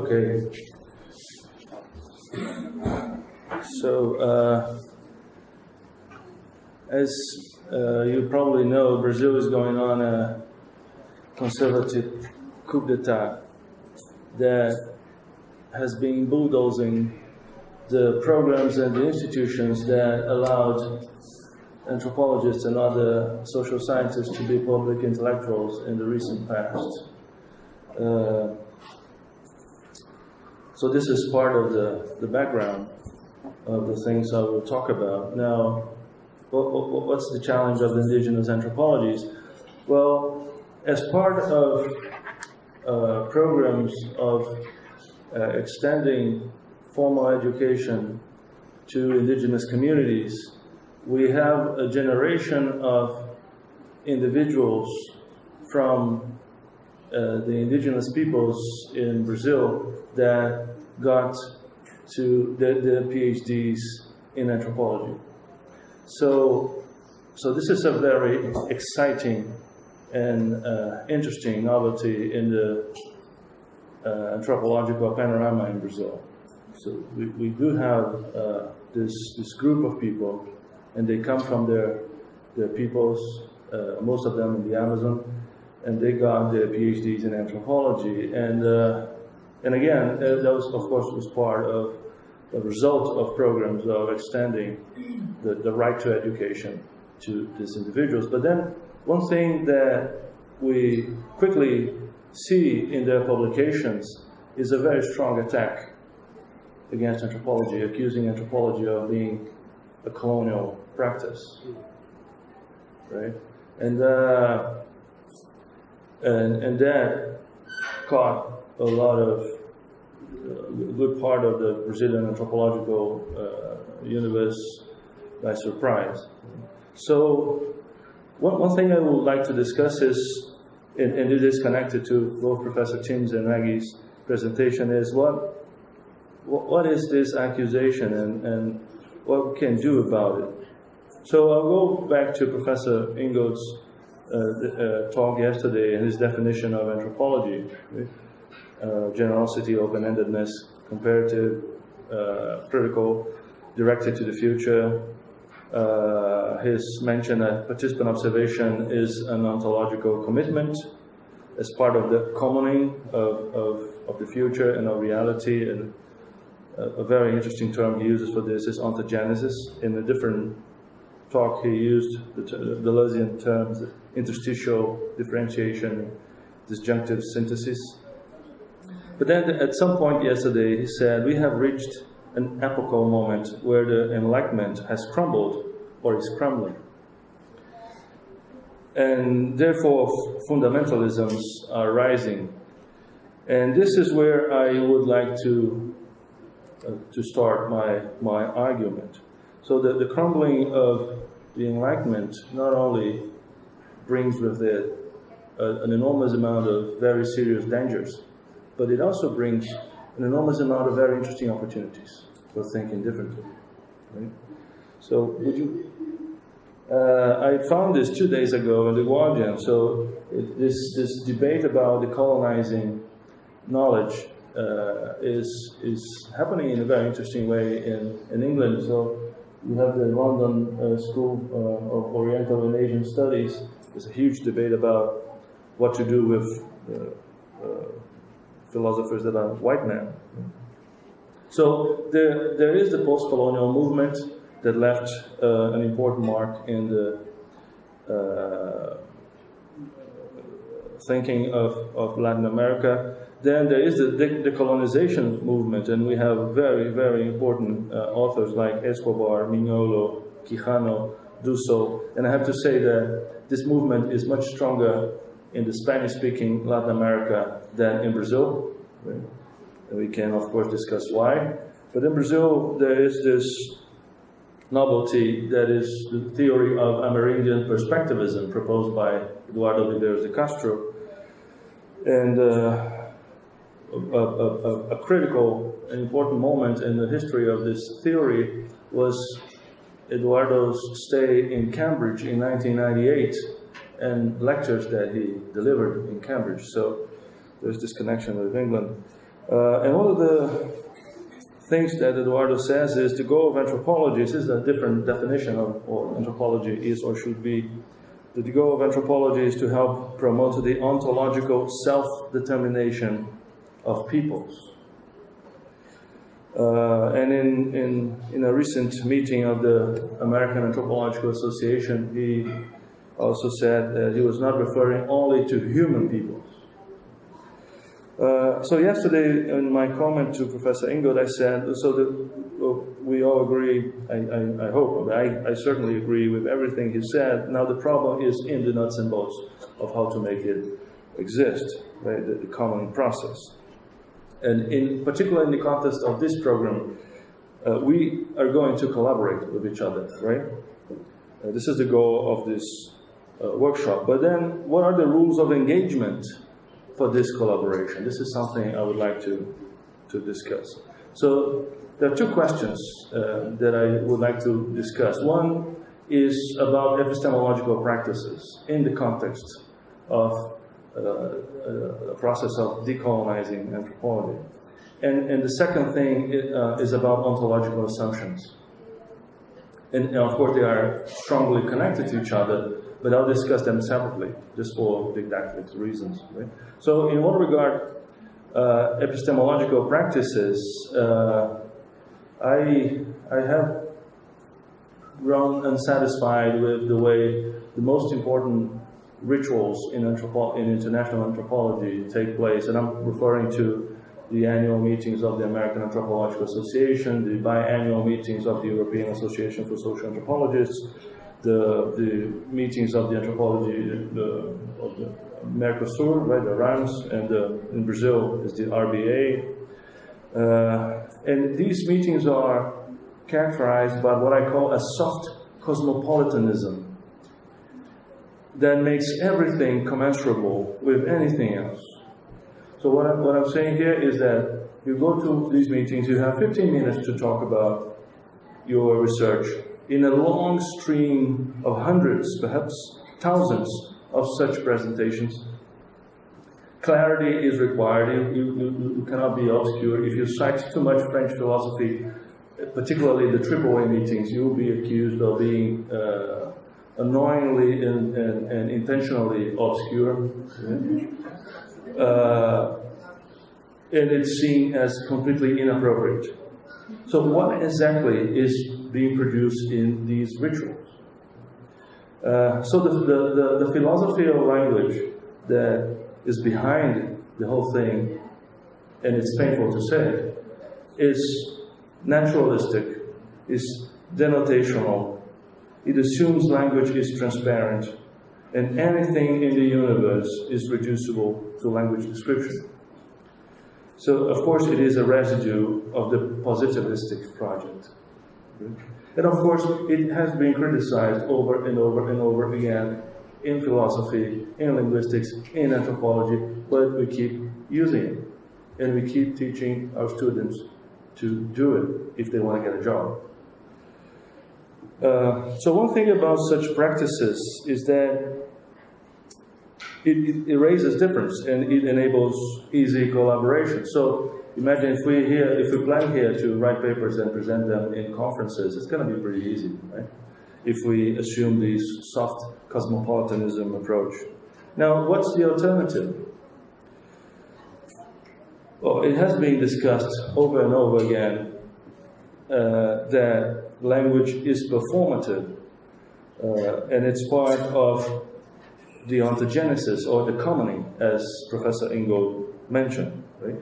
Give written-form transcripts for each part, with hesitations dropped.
Okay. So, as you probably know, Brazil is going on a conservative coup d'etat that has been bulldozing the programs and the institutions that allowed anthropologists and other social scientists to be public intellectuals in the recent past. So this is part of the background of the things I will talk about. Now, what's the challenge of the indigenous anthropologies? Well, as part of programs of extending formal education to indigenous communities, we have a generation of individuals from the indigenous peoples in Brazil that got to their PhDs in anthropology. So this is a very exciting and interesting novelty in the anthropological panorama in Brazil. So we do have this group of people, and they come from their peoples, most of them in the Amazon, and they got their PhDs in anthropology. And again, that was, of course, was part of the result of programs of extending the right to education to these individuals. But then one thing that we quickly see in their publications is a very strong attack against anthropology, accusing anthropology of being a colonial practice, right? And that caught a lot of a good part of the Brazilian anthropological universe by surprise. So one thing I would like to discuss is, and it is connected to both Professor Tim's and Maggie's presentation, is what is this accusation and what we can do about it. So I'll go back to Professor Ingold's talk yesterday and his definition of anthropology. Generosity, open-endedness, comparative, critical, directed to the future. His mention that participant observation is an ontological commitment as part of the commoning of the future and of reality. And a very interesting term he uses for this is ontogenesis. In a different talk, he used the Deleuzian terms, interstitial differentiation, disjunctive synthesis. But then at some point yesterday, he said, we have reached an epochal moment where the Enlightenment has crumbled or is crumbling. And therefore, fundamentalisms are rising. And this is where I would like to start my argument. So the crumbling of the Enlightenment not only brings with it an enormous amount of very serious dangers, but it also brings an enormous amount of very interesting opportunities for thinking differently. Right? So I found this 2 days ago in The Guardian. So this debate about decolonizing knowledge is happening in a very interesting way in England. So you have the London School of Oriental and Asian Studies. There's a huge debate about what to do with philosophers that are white men. So there is the post-colonial movement that left an important mark in the thinking of Latin America. Then there is the decolonization movement, and we have very, very important authors like Escobar, Mignolo, Quijano, Dusso. And I have to say that this movement is much stronger in the Spanish-speaking Latin America than in Brazil. Right? And we can, of course, discuss why. But in Brazil, there is this novelty that is the theory of Amerindian perspectivism proposed by Eduardo Viveiros de Castro. And a critical and important moment in the history of this theory was Eduardo's stay in Cambridge in 1998 and lectures that he delivered in Cambridge. So there's this connection with England. And one of the things that Eduardo says is the goal of anthropology, this is a different definition of what anthropology is or should be. The goal of anthropology is to help promote the ontological self-determination of peoples. And in a recent meeting of the American Anthropological Association, he also said that he was not referring only to human peoples. So yesterday, in my comment to Professor Ingold, I said, we all agree, I hope, I certainly agree with everything he said. Now the problem is in the nuts and bolts of how to make it exist, right? The common process. And in particular in the context of this program, we are going to collaborate with each other, right? This is the goal of this workshop. But then, what are the rules of engagement for this collaboration? This is something I would like to discuss. So there are two questions that I would like to discuss. One is about epistemological practices in the context of a process of decolonizing anthropology. And the second thing is about ontological assumptions. And of course they are strongly connected to each other, but I'll discuss them separately, just for didactic reasons. Right? So in what regard epistemological practices, I have grown unsatisfied with the way the most important rituals in international anthropology take place, and I'm referring to the annual meetings of the American Anthropological Association, the biannual meetings of the European Association for Social Anthropologists, the meetings of the anthropology of the Mercosur, right, the RANS, and in Brazil is the RBA. And these meetings are characterized by what I call a soft cosmopolitanism that makes everything commensurable with anything else. So what I'm saying here is that you go to these meetings, you have 15 minutes to talk about your research in a long stream of hundreds, perhaps thousands of such presentations. Clarity is required. You cannot be obscure. If you cite too much French philosophy, particularly the AAA meetings, you will be accused of being annoyingly and intentionally obscure. And it's seen as completely inappropriate. So what exactly is being produced in these rituals? So the philosophy of language that is behind the whole thing, and it's painful to say, is naturalistic, is denotational. It assumes language is transparent, and anything in the universe is reducible to language description. So, of course, it is a residue of the positivistic project. And, of course, it has been criticized over and over and over again in philosophy, in linguistics, in anthropology, but we keep using it. And we keep teaching our students to do it if they want to get a job. So one thing about such practices is that it raises difference and it enables easy collaboration. So imagine if we plan here to write papers and present them in conferences, it's going to be pretty easy, right? If we assume this soft cosmopolitanism approach. Now, what's the alternative? Well, it has been discussed over and over again that language is performative, and it's part of the ontogenesis, or the commoning, as Professor Ingold mentioned, right?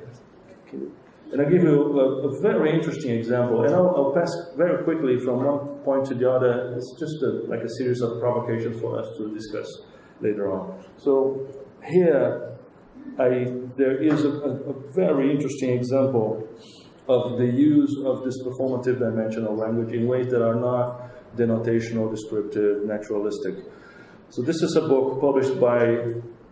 And I'll give you a very interesting example, and I'll pass very quickly from one point to the other. It's just like a series of provocations for us to discuss later on. So here, there is a very interesting example of the use of this performative dimension of language in ways that are not denotational, descriptive, naturalistic. So this is a book published by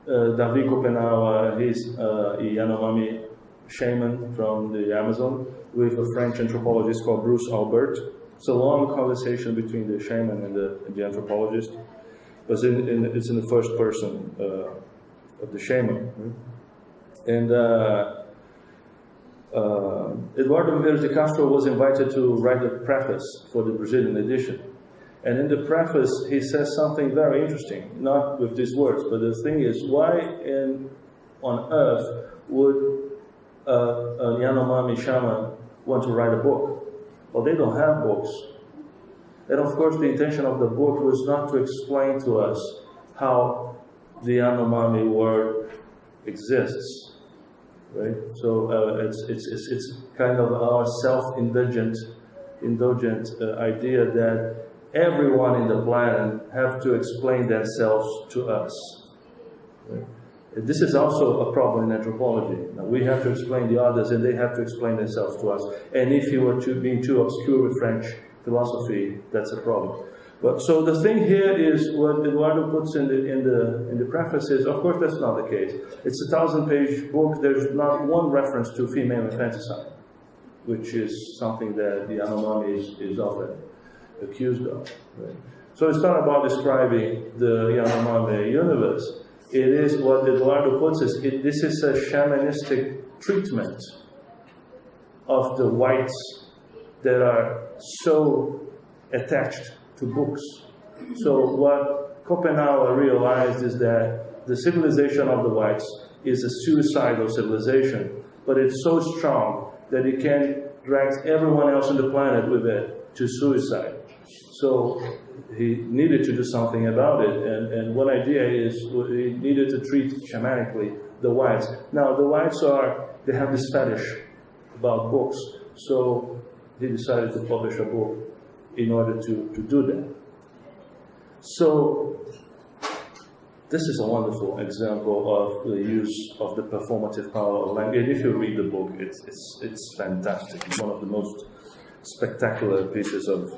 Davi Kopenawa, he's a Yanomami shaman from the Amazon, with a French anthropologist called Bruce Albert. It's a long conversation between the shaman and the anthropologist, but it's in the first person of the shaman. And Eduardo Vieira de Castro was invited to write a preface for the Brazilian edition. And in the preface, he says something very interesting, not with these words, but the thing is, why on earth would a Yanomami shaman want to write a book? Well, they don't have books. And of course, the intention of the book was not to explain to us how the Yanomami word exists, right? So it's kind of our self-indulgent idea that everyone in the planet have to explain themselves to us. Right? This is also a problem in anthropology. Now, we have to explain the others, and they have to explain themselves to us. And if you were being too obscure with French philosophy, that's a problem. But so the thing here is what Eduardo puts in the preface is, of course, that's not the case. It's a 1,000-page book. There's not one reference to female infanticide, which is something that the Yanomami is often accused of. Right? So it's not about describing the Yanomami universe. It is what Eduardo puts is, this is a shamanistic treatment of the whites that are so attached to books. So what Schopenhauer realized is that the civilization of the whites is a suicidal civilization, but it's so strong that it can drag everyone else on the planet with it to suicide. So he needed to do something about it, and one idea is he needed to treat shamanically the whites. Now the whites they have this fetish about books, so he decided to publish a book in order to do that. So this is a wonderful example of the use of the performative power of language. And if you read the book, it's fantastic. It's one of the most spectacular pieces of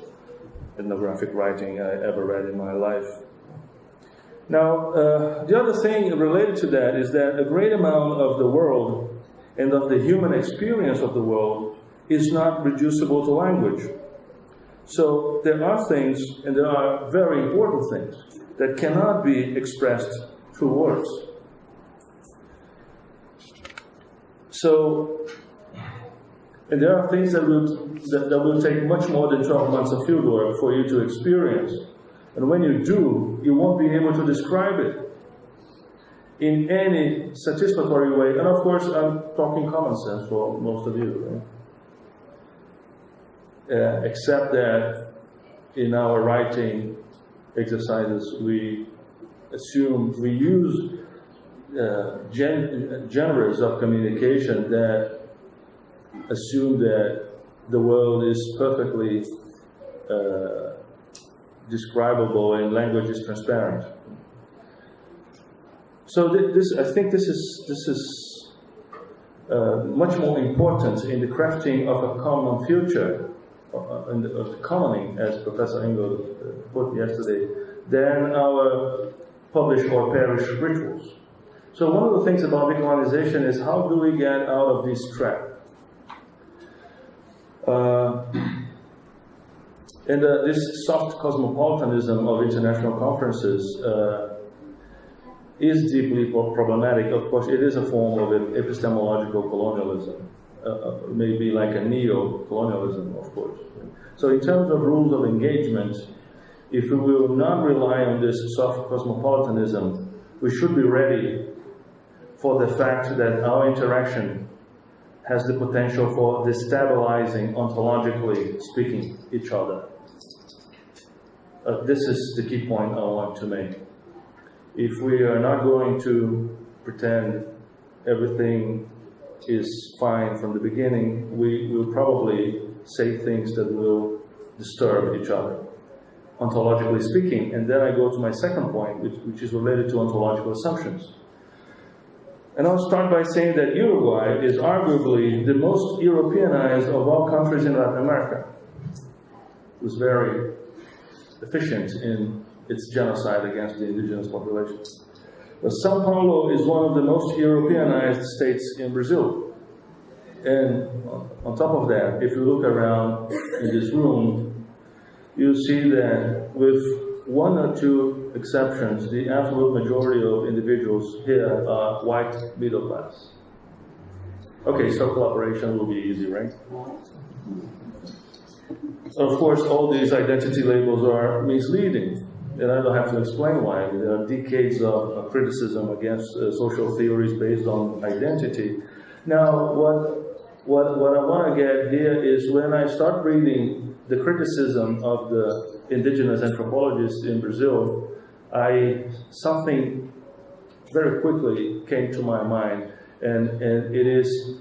ethnographic writing I ever read in my life. Now, the other thing related to that is that a great amount of the world and of the human experience of the world is not reducible to language. So there are things, and there are very important things, that cannot be expressed through words. So, and there are things that will take much more than 12 months of field work for you to experience. And when you do, you won't be able to describe it in any satisfactory way. And of course, I'm talking common sense for most of you, right? Except that in our writing exercises, we use genres of communication that assume that the world is perfectly describable and language is transparent. So I think this is much more important in the crafting of a common future, of the commoning, as Professor Engel put yesterday, than our publish or perish rituals. So one of the things about decolonization is, how do we get out of this trap? And this soft cosmopolitanism of international conferences is deeply problematic. Of course, it is a form of epistemological colonialism, maybe like a neo-colonialism, of course. So in terms of rules of engagement, if we will not rely on this soft cosmopolitanism, we should be ready for the fact that our interaction has the potential for destabilizing, ontologically speaking, each other. This is the key point I want to make. If we are not going to pretend everything is fine from the beginning, we will probably say things that will disturb each other, ontologically speaking. And then I go to my second point, which is related to ontological assumptions. And I'll start by saying that Uruguay is arguably the most Europeanized of all countries in Latin America. It was very efficient in its genocide against the indigenous population. But São Paulo is one of the most Europeanized states in Brazil. And on top of that, if you look around in this room, you see that with one or two exceptions, the absolute majority of individuals here are white middle class. Okay, so collaboration will be easy, right? Of course, all these identity labels are misleading, and I don't have to explain why. There are decades of criticism against social theories based on identity. Now, what I want to get here is when I start reading the criticism of the indigenous anthropologists in Brazil, something very quickly came to my mind, and it is,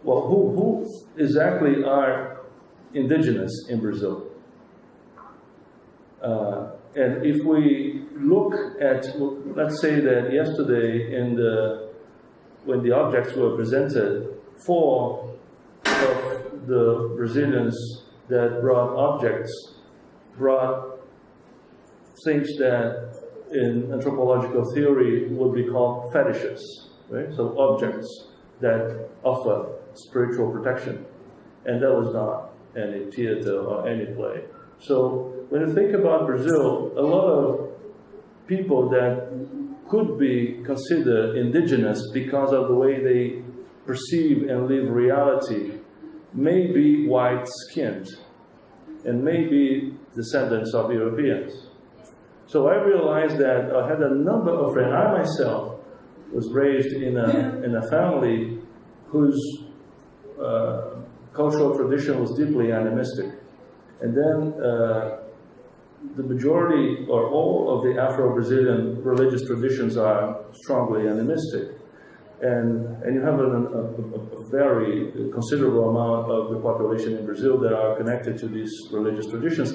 well, who exactly are indigenous in Brazil? And if we look at, let's say that yesterday when the objects were presented, 4 of the Brazilians that brought objects brought things that in anthropological theory would be called fetishes, right? So objects that offer spiritual protection. And that was not any theater or any play. So when you think about Brazil, a lot of people that could be considered indigenous because of the way they perceive and live reality may be white-skinned and may be descendants of Europeans. So I realized that I had a number of friends. I myself was raised in a family whose cultural tradition was deeply animistic. And then the majority or all of the Afro-Brazilian religious traditions are strongly animistic. And you have a very considerable amount of the population in Brazil that are connected to these religious traditions,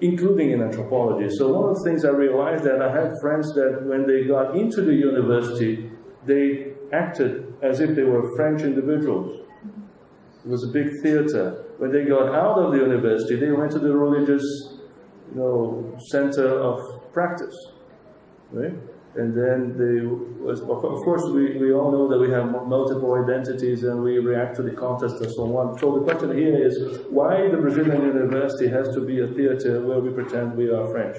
including in anthropology. So one of the things I realized that I had friends that when they got into the university, they acted as if they were French individuals. It was a big theater. When they got out of the university, they went to the religious, center of practice, right? And then of course, we all know that we have multiple identities and we react to the context and so on. So the question here is why the Brazilian university has to be a theater where we pretend we are French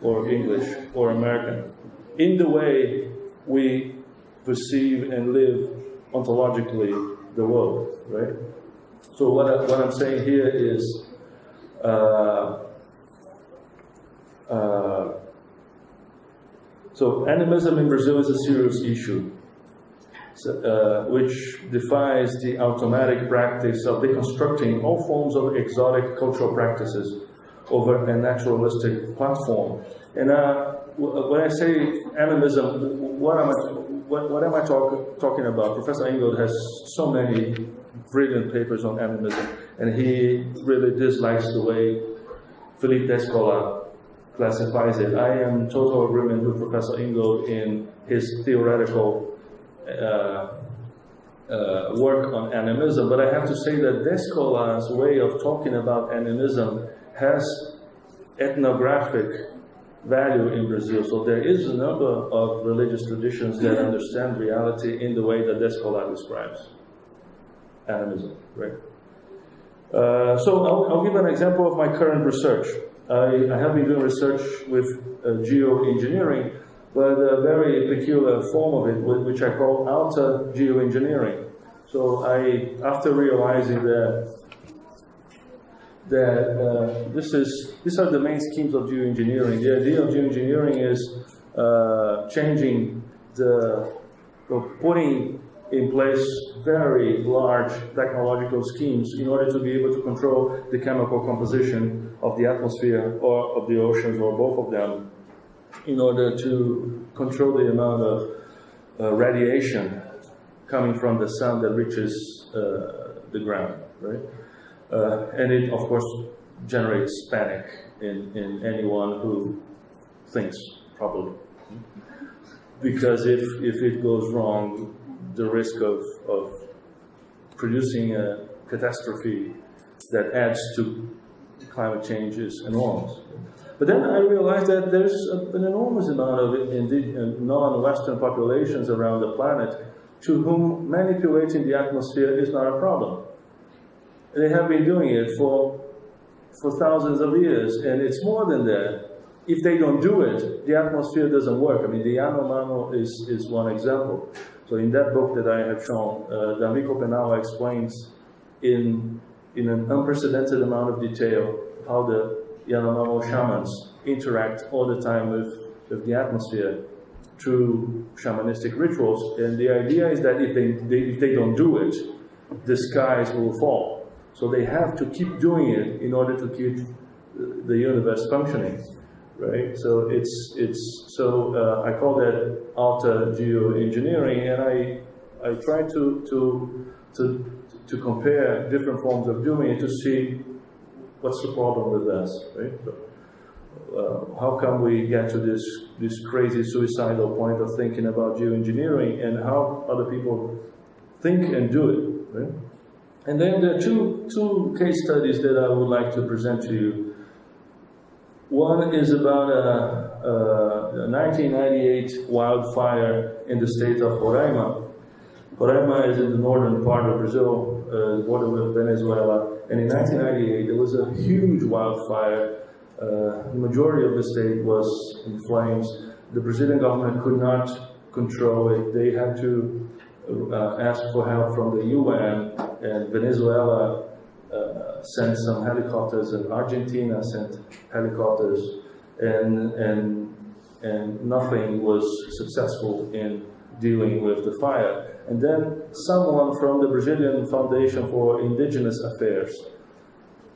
or English or American in the way we perceive and live ontologically the world, right? So what I'm saying here is so animism in Brazil is a serious issue, which defies the automatic practice of deconstructing all forms of exotic cultural practices over a naturalistic platform. And when I say animism, what am I talking about? Professor Ingold has so many brilliant papers on animism, and he really dislikes the way Philippe Descola classifies it. I am in total agreement with Professor Ingold in his theoretical work on animism, but I have to say that Descola's way of talking about animism has ethnographic value in Brazil. So there is a number of religious traditions that understand reality in the way that Descola describes animism, right? So I'll give an example of my current research. I have been doing research with geoengineering, but a very peculiar form of it, which I call alter-geoingeneering. So after realizing that these are the main schemes of geoengineering. The idea of geoengineering is putting in place very large technological schemes in order to be able to control the chemical composition of the atmosphere or of the oceans or both of them, in order to control the amount of radiation coming from the sun that reaches the ground, right? And it, of course, generates panic in anyone who thinks properly. Because if it goes wrong, the risk of producing a catastrophe that adds to climate change is enormous. But then I realized that there's an enormous amount of non-Western populations around the planet to whom manipulating the atmosphere is not a problem. They have been doing it for thousands of years, and it's more than that. if they don't do it, the atmosphere doesn't work. I mean, the Yanomamo is one example. So in that book that I have shown, D'Amico Penawa explains in an unprecedented amount of detail how the Yanomamo shamans interact all the time with the atmosphere through shamanistic rituals. And the idea is that if they don't do it, the skies will fall. So they have to keep doing it in order to keep the universe functioning. Right, so I call that alter-geoingeneering, and I try to compare different forms of doing it to see what's the problem with us, right? How come we get to this crazy suicidal point of thinking about geoengineering, and how other people think and do it, right? And then there are two case studies that I would like to present to you. One is about a 1998 wildfire in the state of Roraima. Roraima is in the northern part of Brazil, border with Venezuela. And in 1998, there was a huge wildfire. The majority of the state was in flames. The Brazilian government could not control it. They had to ask for help from the UN, and Venezuela sent some helicopters, and Argentina sent helicopters, and nothing was successful in dealing with the fire. And then someone from the Brazilian Foundation for Indigenous Affairs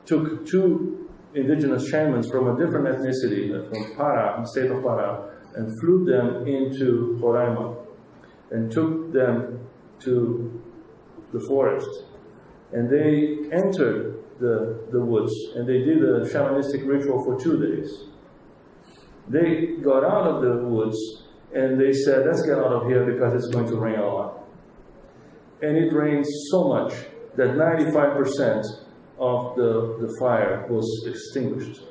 took two indigenous shamans from a different ethnicity, from Pará, the state of Pará, and flew them into Roraima and took them to the forest. And they entered the woods, and they did a shamanistic ritual for 2 days. They got out of the woods, and they said, let's get out of here because it's going to rain a lot. And it rained so much that 95% of the fire was extinguished.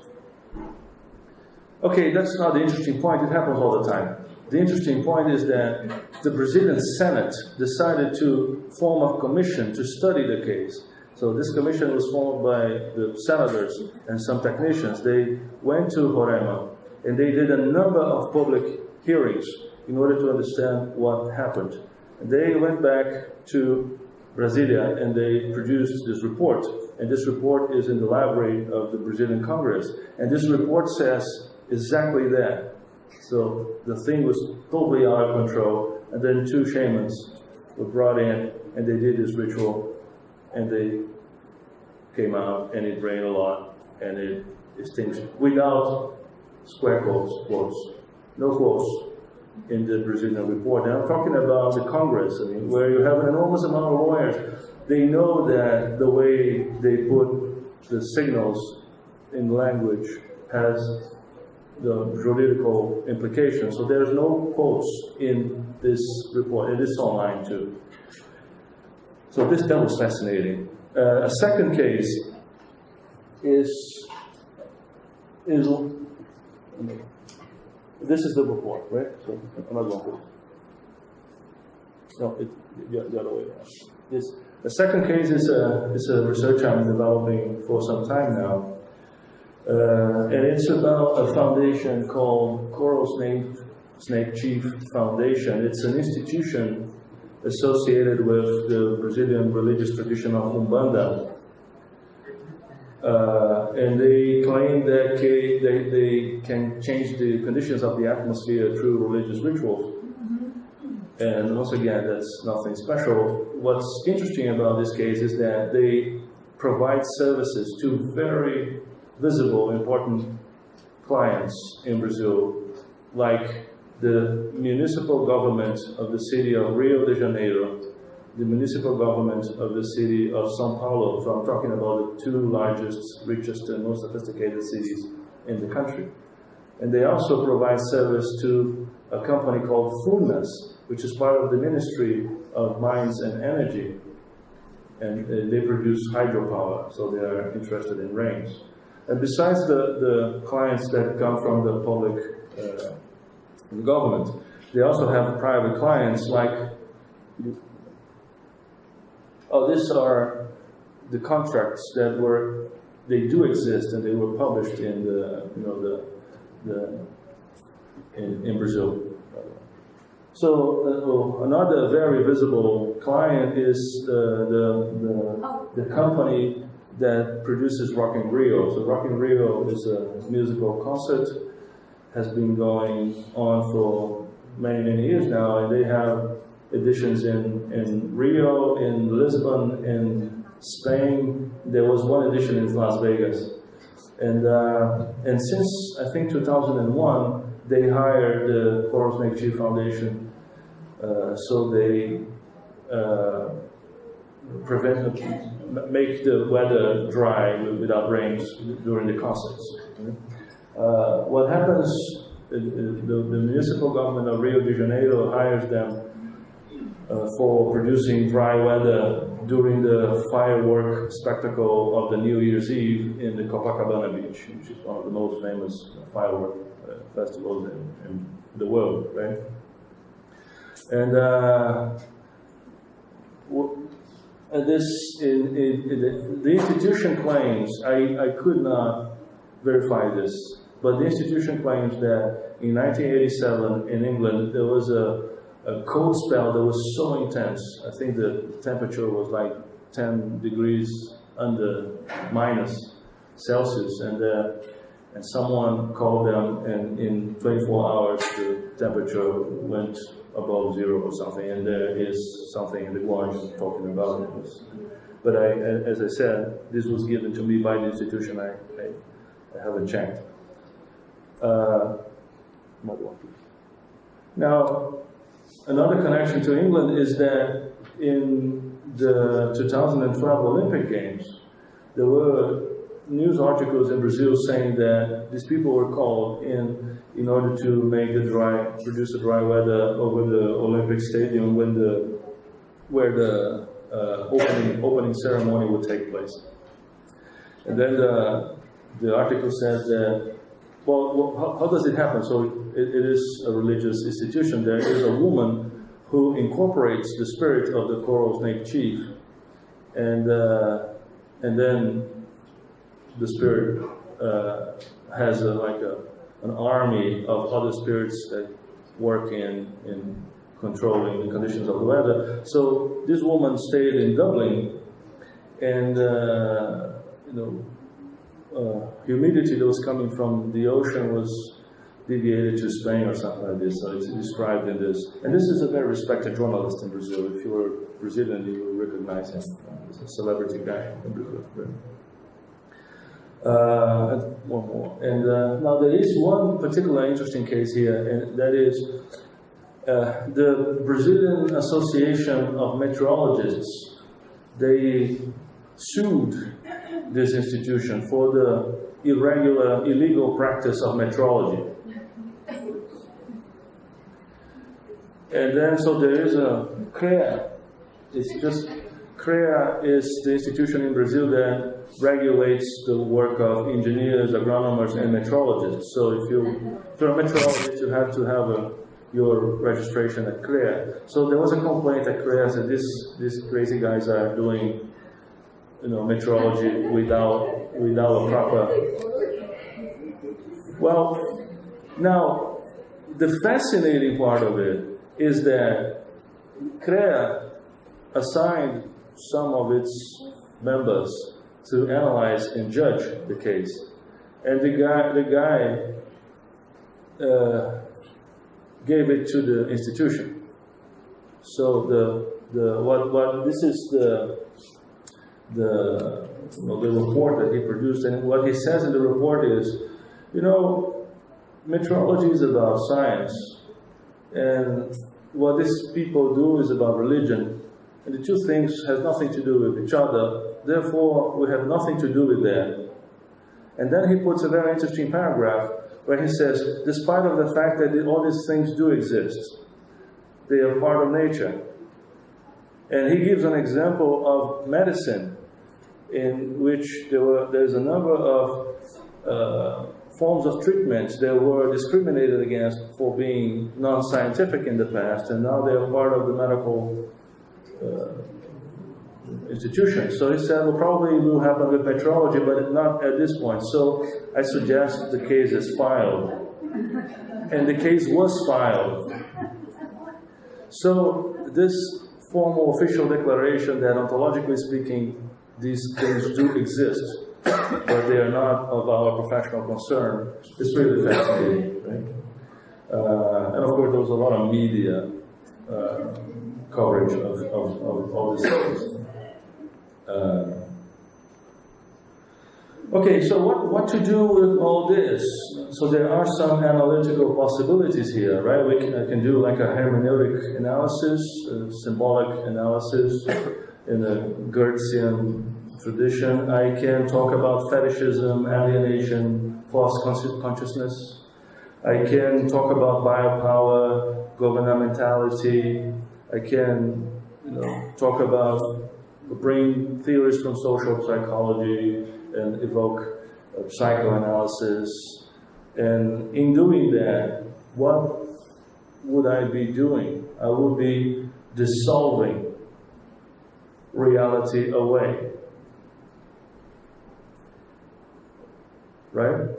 Okay, that's not the interesting point. It happens all the time. The interesting point is that the Brazilian Senate decided to form a commission to study the case. So this commission was formed by the senators and some technicians. They went to Roraima, and they did a number of public hearings in order to understand what happened. And they went back to Brasilia, and they produced this report. And this report is in the library of the Brazilian Congress. And this report says exactly that. So the thing was totally out of control, and then two shamans were brought in, and they did this ritual, and they came out, and it rained a lot, and it extinguished without square quotes, no quotes in the Brazilian report. And I'm talking about the Congress, I mean, where you have an enormous amount of lawyers. They know that the way they put the signals in language has the juridical implications. So there's no quotes in this report. It is online too. So that was fascinating. A second case is this is the report, right? So another one. No, the other way around. The second case is a research I'm developing for some time now. And it's about a foundation called Coral Snake Chief Foundation. It's an institution associated with the Brazilian religious tradition of Umbanda. And they claim that they can change the conditions of the atmosphere through religious rituals. And once again, that's nothing special. What's interesting about this case is that they provide services to very visible, important clients in Brazil, like the municipal government of the city of Rio de Janeiro, the municipal government of the city of São Paulo. So I'm talking about the two largest, richest, and most sophisticated cities in the country. And they also provide service to a company called Furnas, which is part of the Ministry of Mines and Energy. And they produce hydropower, so they are interested in rains. And besides the clients that come from the public the government, they also have private clients like, these are the contracts that they do exist, and they were published in the in Brazil. So another very visible client is the company that produces Rock in Rio. So Rock in Rio is a musical concert, has been going on for many, many years now, and they have editions in Rio, in Lisbon, in Spain. There was one edition in Las Vegas. And since, I think, 2001, they hired the Coral Snake Chief Foundation, so they make the weather dry without rains during the concerts. What happens, the municipal government of Rio de Janeiro hires them for producing dry weather during the firework spectacle of the New Year's Eve in the Copacabana Beach, which is one of the most famous firework festivals in the world, right? And the institution claims, I could not verify this, but the institution claims that in 1987 in England there was a cold spell that was so intense. I think the temperature was like 10 degrees under minus Celsius, and someone called them, and in 24 hours the temperature went above zero or something, and there is something in the Guardian talking about it. But as I said, this was given to me by the institution. I haven't checked. Now, another connection to England is that in the 2012 Olympic Games, there were news articles in Brazil saying that these people were called in order to produce the dry weather over the Olympic Stadium where the opening ceremony would take place. And then the article says that, well, how does it happen? So it is a religious institution. There is a woman who incorporates the spirit of the Coral Snake Chief, and then the spirit has an army of other spirits that work in controlling the conditions of the weather. So this woman stayed in Dublin, and humidity that was coming from the ocean was deviated to Spain or something like this. So it's described in this. And this is a very respected journalist in Brazil. If you were Brazilian, you will recognize him. He's a celebrity guy in Brazil. One more. And now there is one particular interesting case here, and that is the Brazilian Association of Meteorologists. They sued this institution for the illegal practice of metrology. And then, so there is a CREA. CREA is the institution in Brazil that regulates the work of engineers, agronomers, and meteorologists. So if you're a meteorologist, you have to have your registration at CREA. So there was a complaint at CREA that these crazy guys are doing, meteorology without a proper. Well, now the fascinating part of it is that CREA assigned some of its members to analyze and judge the case, and the guy gave it to the institution. So this is the report that he produced, and what he says in the report is, meteorology is about science, and what these people do is about religion, and the two things have nothing to do with each other. Therefore, we have nothing to do with that. And then he puts a very interesting paragraph where he says, despite of the fact that all these things do exist, they are part of nature. And he gives an example of medicine, in which there's a number of forms of treatments that were discriminated against for being non-scientific in the past, and now they are part of the medical institution. So he said, well, probably it will happen with meteorology, but not at this point. So I suggest the case is filed and the case was filed. So this formal official declaration that ontologically speaking, these things do exist, but they are not of our professional concern, is really fascinating, right? And of course, there was a lot of media coverage of all these things. Okay, so what to do with all this? So there are some analytical possibilities here, right? I can do like a hermeneutic analysis, a symbolic analysis in the Goethean tradition. I can talk about fetishism, alienation, false consciousness. I can talk about biopower, governmentality. I can, talk about bring theories from social psychology and evoke psychoanalysis. And in doing that, what would I be doing? I would be dissolving reality away. Right?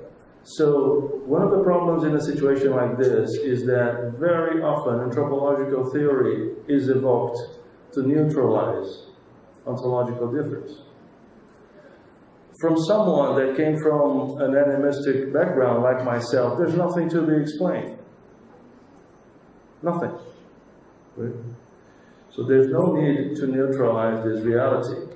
So one of the problems in a situation like this is that very often anthropological theory is evoked to neutralize ontological difference. From someone that came from an animistic background like myself, there's nothing to be explained. Nothing. Right? So there's no need to neutralize this reality.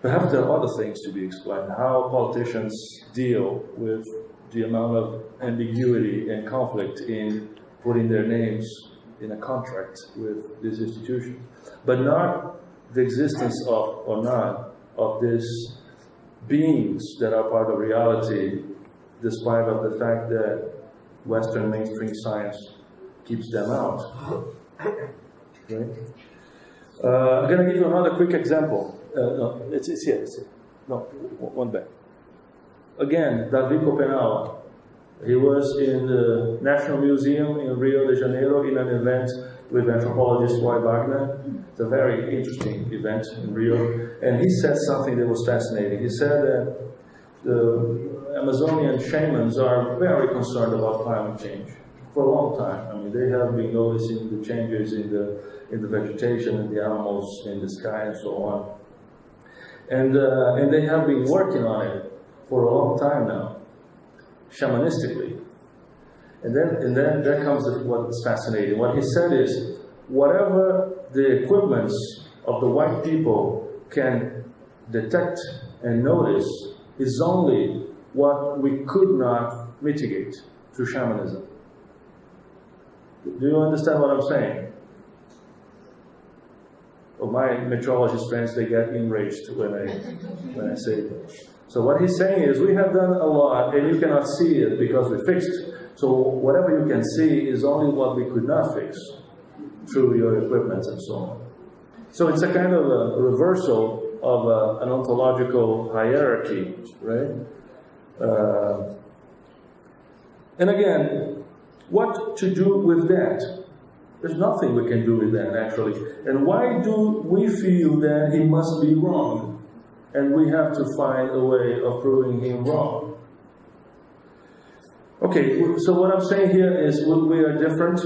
Perhaps there are other things to be explained. How politicians deal with the amount of ambiguity and conflict in putting their names in a contract with this institution. But not the existence of, or not, of these beings that are part of reality, despite of the fact that Western mainstream science keeps them out. Okay? I'm going to give you another quick example. No, it's here. No, one back. Again, Davi Copenaua. He was in the National Museum in Rio de Janeiro in an event with anthropologist Roy Wagner. It's a very interesting event in Rio. And he said something that was fascinating. He said that the Amazonian shamans are very concerned about climate change for a long time. I mean, they have been noticing the changes in the vegetation and the animals in the sky and so on. And they have been working on it for a long time now, shamanistically. And then there comes what's fascinating. What he said is, whatever the equipments of the white people can detect and notice is only what we could not mitigate through shamanism. Do you understand what I'm saying? Well, my meteorologist friends, they get enraged when I say that. So what he's saying is, we have done a lot, and you cannot see it because we fixed. So whatever you can see is only what we could not fix through your equipment and so on. So it's a kind of a reversal of an ontological hierarchy, right? And again, what to do with that? There's nothing we can do with that, actually. And why do we feel that he must be wrong? And we have to find a way of proving him wrong. Okay, so what I'm saying here is we are different.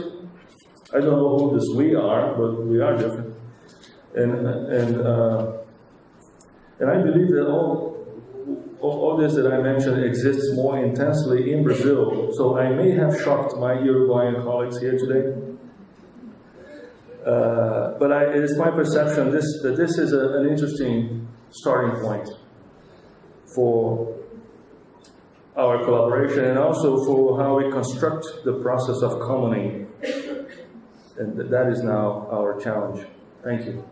I don't know who this we are, but we are different. And I believe that all this that I mentioned exists more intensely in Brazil. So I may have shocked my Uruguayan colleagues here today. But it is my perception that this is an interesting starting point for our collaboration and also for how we construct the process of commoning. And that is now our challenge. Thank you.